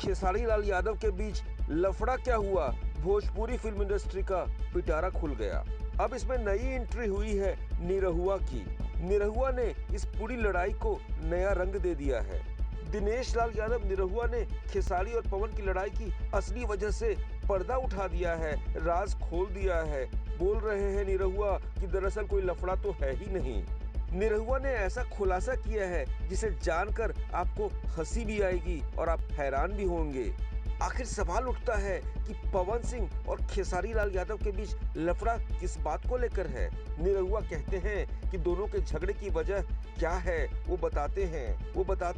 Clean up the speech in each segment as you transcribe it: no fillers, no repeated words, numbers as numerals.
खेसारी लाल यादव के बीच लफड़ा क्या हुआ, भोजपुरी फिल्म इंडस्ट्री का पिटारा खुल गया। अब इसमें नई एंट्री हुई है निरहुआ की। निरहुआ ने इस पूरी लड़ाई को नया रंग दे दिया है। दिनेश लाल यादव निरहुआ ने खेसारी और पवन की लड़ाई की असली वजह से पर्दा उठा दिया है, राज खोल दिया है। बोल रहे हैं निरहुआ कि दरअसल कोई लफड़ा तो है ही नहीं। निरहुआ ने ऐसा खुलासा किया है जिसे जानकर आपको हंसी भी आएगी और आप हैरान भी होंगे। आखिर सवाल उठता है कि पवन सिंह और खेसारी लाल यादव के बीच लफड़ा किस बात को लेकर है। निरहुआ कहते हैं कि दोनों के झगड़े की वजह क्या है वो बताते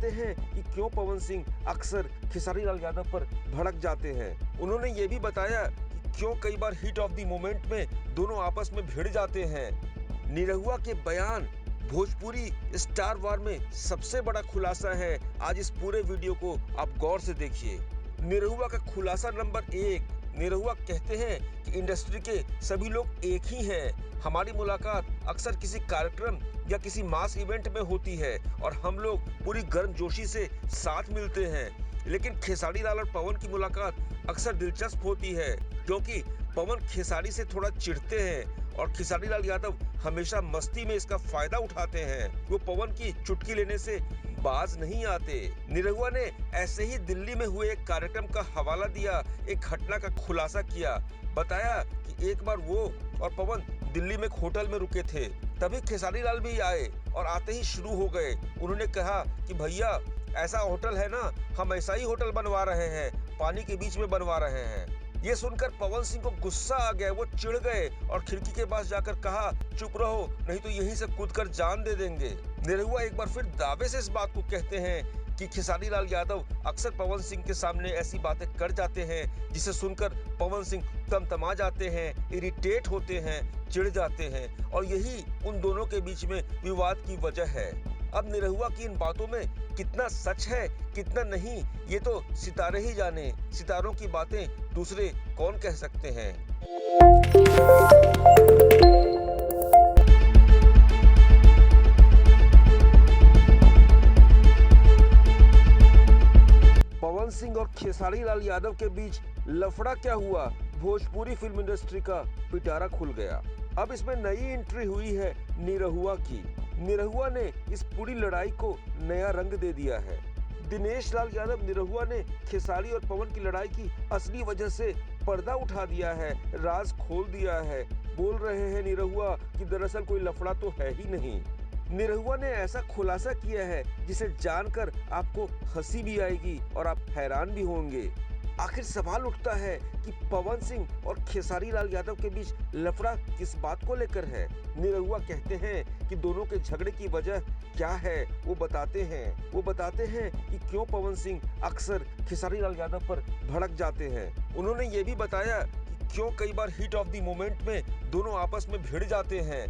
हैं कि क्यों पवन सिंह अक्सर खेसारी लाल यादव पर भड़क जाते हैं। उन्होंने ये भी बताया कि क्यों कई बार हीट ऑफ द मोमेंट में दोनों आपस में भिड़ जाते हैं। निरहुआ के बयान भोजपुरी स्टार वार में सबसे बड़ा खुलासा है। आज इस पूरे वीडियो को आप गौर से देखिए। निरहुआ का खुलासा नंबर 1। निरहुआ कहते हैं कि इंडस्ट्री के सभी लोग एक ही हैं। हमारी मुलाकात अक्सर किसी कार्यक्रम या किसी मास इवेंट में होती है और हम लोग पूरी गर्मजोशी से साथ मिलते हैं। लेकिन खेसारी लाल और पवन की मुलाकात अक्सर दिलचस्प होती है क्योंकि पवन खेसारी से थोड़ा चिढ़ते हैं और खेसारी लाल यादव हमेशा मस्ती में इसका फायदा उठाते हैं। वो पवन की चुटकी लेने से बाज नहीं आते। निरहुआ ने ऐसे ही दिल्ली में हुए एक कार्यक्रम का हवाला दिया, एक घटना का खुलासा किया। बताया कि एक बार वो और पवन दिल्ली में एक होटल में रुके थे, तभी खेसारी लाल भी आए और आते ही शुरू हो गए। उन्होंने कहा कि भैया ऐसा होटल है ना, हम ऐसा ही होटल बनवा रहे हैं, पानी के बीच में बनवा रहे हैं। ये सुनकर पवन सिंह को गुस्सा आ गया, वो चिढ़ गए और खिड़की के पास जाकर कहा चुप रहो नहीं तो यहीं से कूदकर जान दे देंगे। निरहुआ एक बार फिर दावे से इस बात को कहते हैं कि खेसारी लाल यादव अक्सर पवन सिंह के सामने ऐसी बातें कर जाते हैं जिसे सुनकर पवन सिंह तमतमा जाते हैं, इरिटेट होते हैं, चिढ़ जाते हैं और यही उन दोनों के बीच में विवाद की वजह है। अब निरहुआ की इन बातों में कितना सच है कितना नहीं ये तो सितारे ही जाने। सितारों की बातें दूसरे कौन कह सकते हैं। पवन सिंह और खेसारी लाल यादव के बीच लफड़ा क्या हुआ, भोजपुरी फिल्म इंडस्ट्री का पिटारा खुल गया। अब इसमें नई एंट्री हुई है निरहुआ की। निरहुआ ने इस पूरी लड़ाई को नया रंग दे दिया है। दिनेश लाल यादव निरहुआ ने खेसारी और पवन की लड़ाई की असली वजह से पर्दा उठा दिया है, राज खोल दिया है। बोल रहे हैं निरहुआ कि दरअसल कोई लफड़ा तो है ही नहीं। निरहुआ ने ऐसा खुलासा किया है जिसे जानकर आपको हंसी भी आएगी और आप हैरान भी होंगे। आखिर सवाल उठता है कि पवन सिंह और खेसारी लाल यादव के बीच लफड़ा किस बात को लेकर है। निरहुआ कहते हैं कि दोनों के झगड़े की वजह क्या है वो बताते हैं कि क्यों पवन सिंह अक्सर खेसारी लाल यादव पर भड़क जाते हैं। उन्होंने ये भी बताया कि क्यों कई बार हीट ऑफ द मोमेंट में दोनों आपस में भिड़ जाते हैं।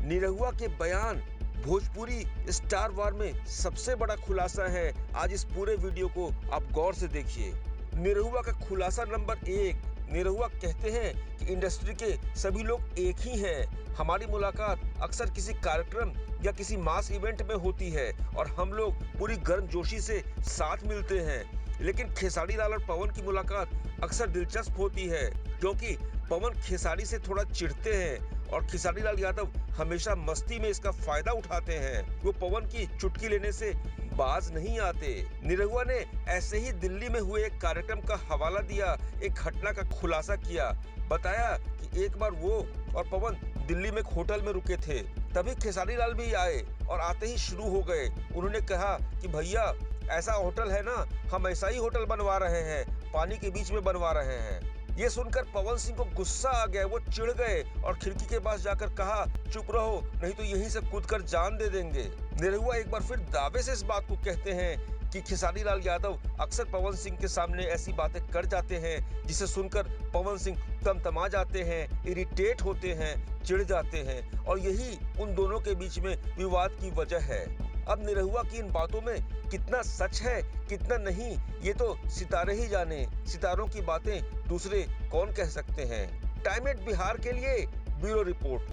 निरहुआ के बयान भोजपुरी स्टार वार में सबसे बड़ा खुलासा है। आज इस पूरे वीडियो को आप गौर से देखिए। निरहुआ का खुलासा नंबर 1। निरहुआ कहते हैं कि इंडस्ट्री के सभी लोग एक ही हैं। हमारी मुलाकात अक्सर किसी कार्यक्रम या किसी मास इवेंट में होती है और हम लोग पूरी गर्मजोशी से साथ मिलते हैं। लेकिन खेसारी लाल और पवन की मुलाकात अक्सर दिलचस्प होती है क्योंकि पवन खेसारी से थोड़ा चिढ़ते हैं और खेसारी लाल यादव हमेशा मस्ती में इसका फायदा उठाते हैं। वो पवन की चुटकी लेने से बाज नहीं आते। निरहुआ ने ऐसे ही दिल्ली में हुए एक कार्यक्रम का हवाला दिया, एक घटना का खुलासा किया। बताया कि एक बार वो और पवन दिल्ली में एक होटल में रुके थे, तभी खेसारी लाल भी आए और आते ही शुरू हो गए। उन्होंने कहा कि भैया ऐसा होटल है ना, हम ऐसा ही होटल बनवा रहे हैं, पानी के बीच में बनवा रहे हैं। ये सुनकर पवन सिंह को गुस्सा आ गया, वो चिढ़ गए और खिड़की के पास जाकर कहा चुप रहो नहीं तो यहीं से कूदकर जान दे देंगे। निरहुआ एक बार फिर दावे से इस बात को कहते हैं कि खेसारी लाल यादव अक्सर पवन सिंह के सामने ऐसी बातें कर जाते हैं जिसे सुनकर पवन सिंह तमतमा जाते हैं, इरिटेट होते हैं, चिढ़ जाते हैं और यही उन दोनों के बीच में विवाद की वजह है। अब निरहुआ की इन बातों में कितना सच है कितना नहीं ये तो सितारे ही जाने। सितारों की बातें दूसरे कौन कह सकते हैं। टाइम एट बिहार के लिए ब्यूरो रिपोर्ट।